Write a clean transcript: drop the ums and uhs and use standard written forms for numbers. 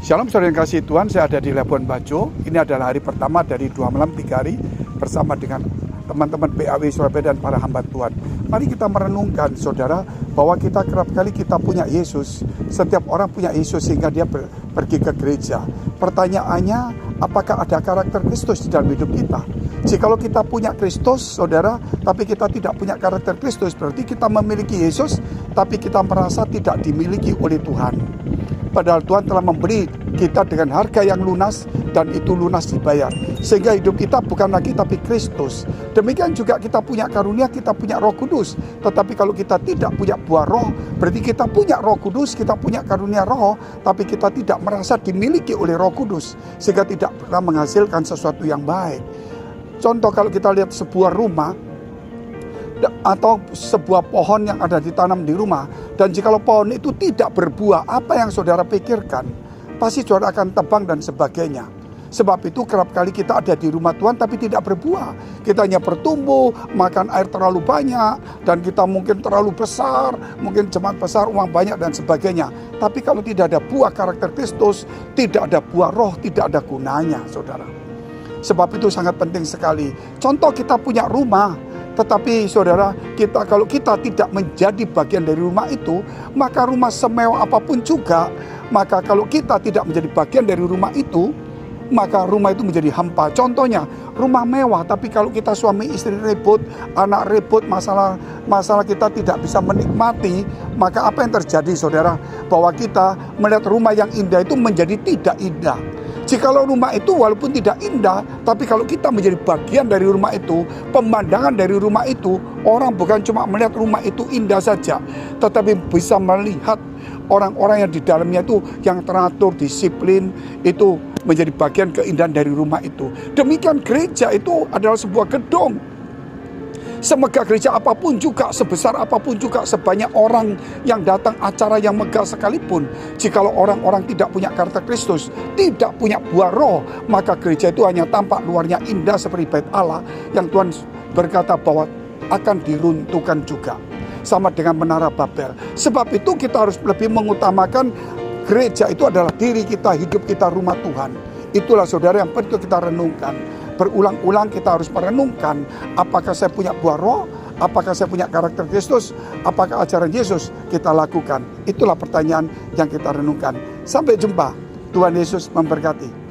Shalom saudara yang kasih Tuhan, saya ada di Labuan Bajo. Ini adalah hari pertama dari 2 malam 3 hari bersama dengan teman-teman PAW Surabaya dan para hamba Tuhan. Mari kita merenungkan saudara bahwa kita kerap kali kita punya Yesus. Setiap orang punya Yesus sehingga dia pergi ke gereja. Pertanyaannya, apakah ada karakter Kristus di dalam hidup kita? Jikalau kita punya Kristus saudara, tapi kita tidak punya karakter Kristus, berarti kita memiliki Yesus tapi kita merasa tidak dimiliki oleh Tuhan. Padahal Tuhan telah memberi kita dengan harga yang lunas dan itu lunas dibayar. Sehingga hidup kita bukan lagi tapi Kristus. Demikian juga kita punya karunia, kita punya Roh Kudus. Tetapi kalau kita tidak punya buah roh, berarti kita punya Roh Kudus, kita punya karunia roh, tapi kita tidak merasa dimiliki oleh Roh Kudus. Sehingga tidak pernah menghasilkan sesuatu yang baik. Contoh kalau kita lihat sebuah rumah, atau sebuah pohon yang ada ditanam di rumah, dan jikalau pohon itu tidak berbuah, apa yang saudara pikirkan? Pasti saudara akan tebang dan sebagainya. Sebab itu kerap kali kita ada di rumah Tuhan tapi tidak berbuah. Kita hanya bertumbuh, makan air terlalu banyak, dan kita mungkin terlalu besar, mungkin jemaat besar, uang banyak dan sebagainya. Tapi kalau tidak ada buah karakter Kristus, tidak ada buah roh, tidak ada gunanya saudara. Sebab itu sangat penting sekali. Contoh kita punya rumah, tetapi saudara, kalau kita tidak menjadi bagian dari rumah itu, maka rumah semewah apapun juga, maka kalau kita tidak menjadi bagian dari rumah itu, maka rumah itu menjadi hampa. Contohnya, rumah mewah, tapi kalau kita suami istri ribut, anak ribut, masalah kita tidak bisa menikmati, maka apa yang terjadi saudara? Bahwa kita melihat rumah yang indah itu menjadi tidak indah. Jikalau rumah itu walaupun tidak indah, tapi kalau kita menjadi bagian dari rumah itu, pemandangan dari rumah itu, orang bukan cuma melihat rumah itu indah saja, tetapi bisa melihat orang-orang yang di dalamnya itu yang teratur, disiplin, itu menjadi bagian keindahan dari rumah itu. Demikian gereja itu adalah sebuah gedung. Semegah gereja apapun juga, sebesar apapun juga, sebanyak orang yang datang acara yang megah sekalipun, jikalau orang-orang tidak punya karakter Kristus, tidak punya buah roh, maka gereja itu hanya tampak luarnya indah seperti bait Allah yang Tuhan berkata bahwa akan diruntuhkan juga. Sama dengan menara Babel. Sebab itu kita harus lebih mengutamakan gereja itu adalah diri kita, hidup kita, rumah Tuhan. Itulah saudara yang perlu kita renungkan. Berulang-ulang kita harus merenungkan, apakah saya punya buah roh, apakah saya punya karakter Kristus, apakah ajaran Yesus kita lakukan. Itulah pertanyaan yang kita renungkan. Sampai jumpa. Tuhan Yesus memberkati.